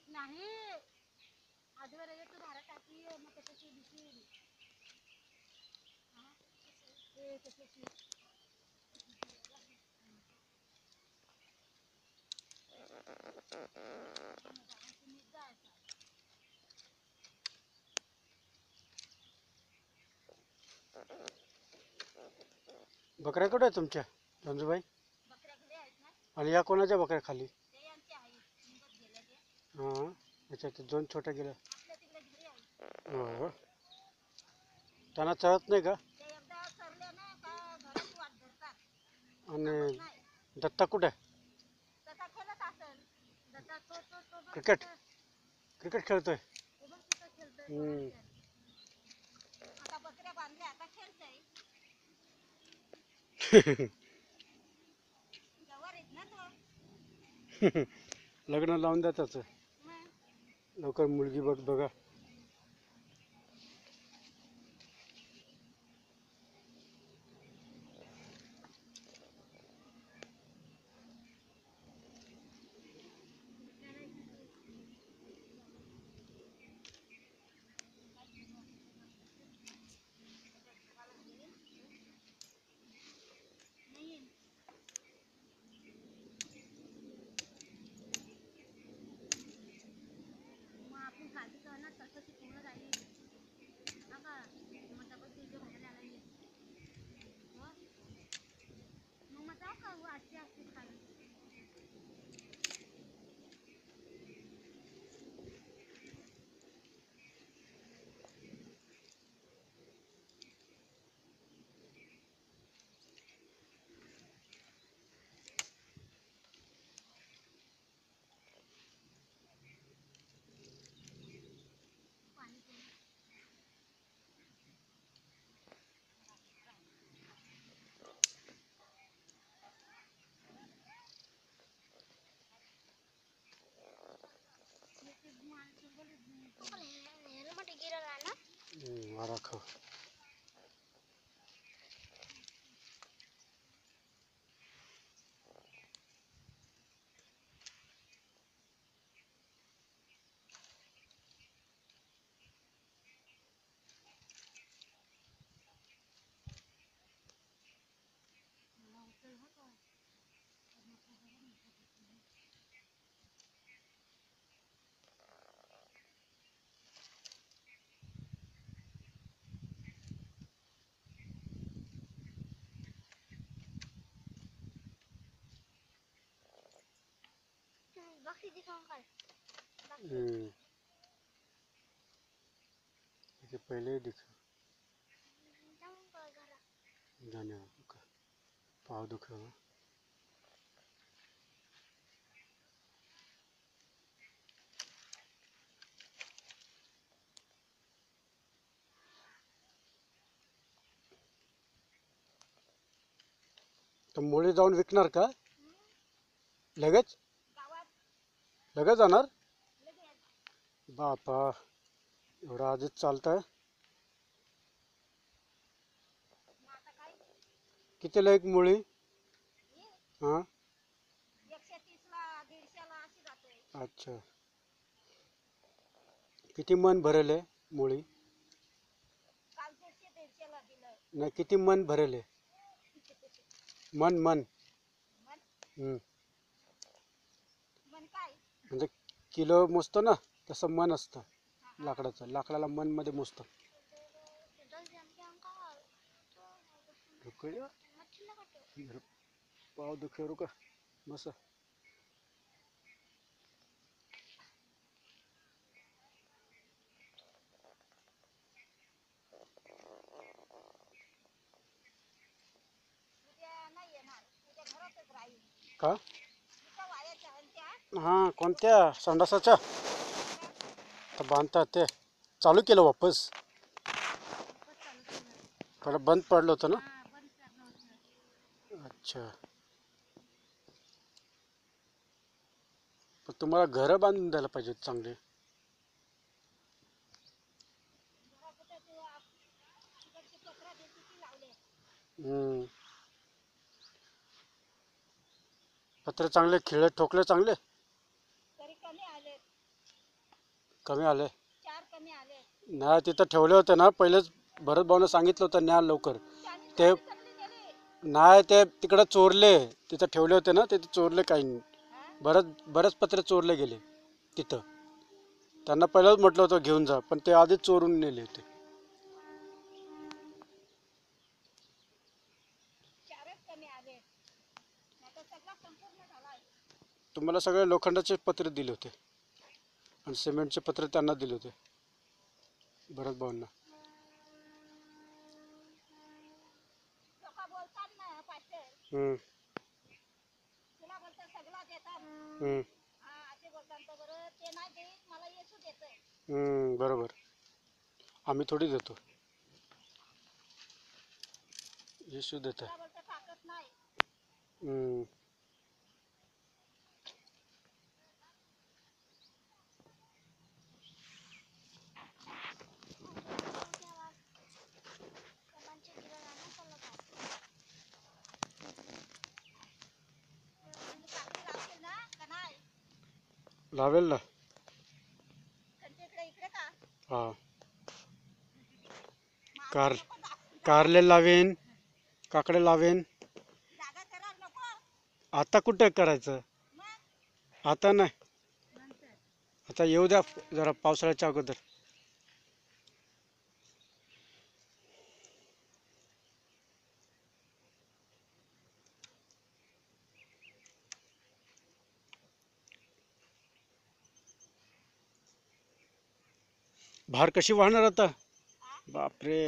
नाही आधीवर येतो धारा टाकी मग कशाची दिसली ते कशाची बकऱ्या कुठे आहे तुमच्या धनजूबाई? आणि या कोणाच्या बकऱ्या खाली? हां याच्यात दोन छोट्या गेल्या. हो त्यांना चढत नाही का? आणि दत्ता कुठे? क्रिकेट क्रिकेट खेळतोय. लग्न लावून द्या त्याचं लवकर मुलगी बघा. वारा खाऊ. पहले दिखा जाने पाव दुखा तर मुळे जाऊन विकणार का? लगेच लगेच जाणार? बापा एवढं आजच चालतंय. कितीला एक मुळी? हां अच्छा किती मन भरेल आहे मुळी? नाही किती मन भरेल आहे? मन मन म्हणजे किलो मोजतो ना तसं मन असतं लाकडाचं. लाकडाला मन मध्ये मोजतं. पाव दुखे रुका बस. का? हां कोणत्या संडासाच्या तर बांधतात ते चालू केलं वापस. पहिलं बंद पडलं होतं ना. अच्छा पण तुम्हाला घरं बांधून द्यायला पाहिजे चांगले. तिकडची पत्रा देते ती लावले. हम्म. पत्रे चांगले खिळे ठोकले चांगले तरी कमी आले. कमी आले. 4 कमी आले. नाही तिथं ठेवले होते ना पहिलेच. भरत भाऊने सांगितलं होतं न्या लवकर. त्यांनी ते सगळी नेली. नाही ते तिकडे चोरले. तिथं ठेवले होते ना तिथे चोरले काही. हा? बरेच पत्रे चोरले गेले तिथं. त्यांना पहिलंच म्हटलं होतं घेऊन जा पण ते आधीच चोरून नेले होते. 4च कमी आले. नाहीतर सगळा संपूर्ण झालाय. तुम्हाला सगळे लोखंडाचे पत्रे दिले होते आणि सिमेंटचे पत्रे त्यांना दिले होते भरत भाऊंना. लोक बोलतात ना पाचशे. हम्म. तुला बोलतात सगळा देतात. हम्म. हा असे बोलतात तर बरं ते नाही देत मला येसू देतोय. बरोबर. आम्ही थोडी देतो. येशू देत आहे. तुला बोलतात ताकद नाही. हम्म. सर्वांचे गिरण आणून चाललं का? तुम्ही काकडी लावशील ना का नाही? लावेल ना. त्यांच्या इकडे का? हा. मग कार आता नको कारले लावेन, काकडे लावेन. जागा करायला नको. आता कुठे करायचं? मग आता नाही. नंतर आता येऊ द्या जरा पावसाळ्याच्या अगोदर. भार कशी वाहणार आता? बापरे.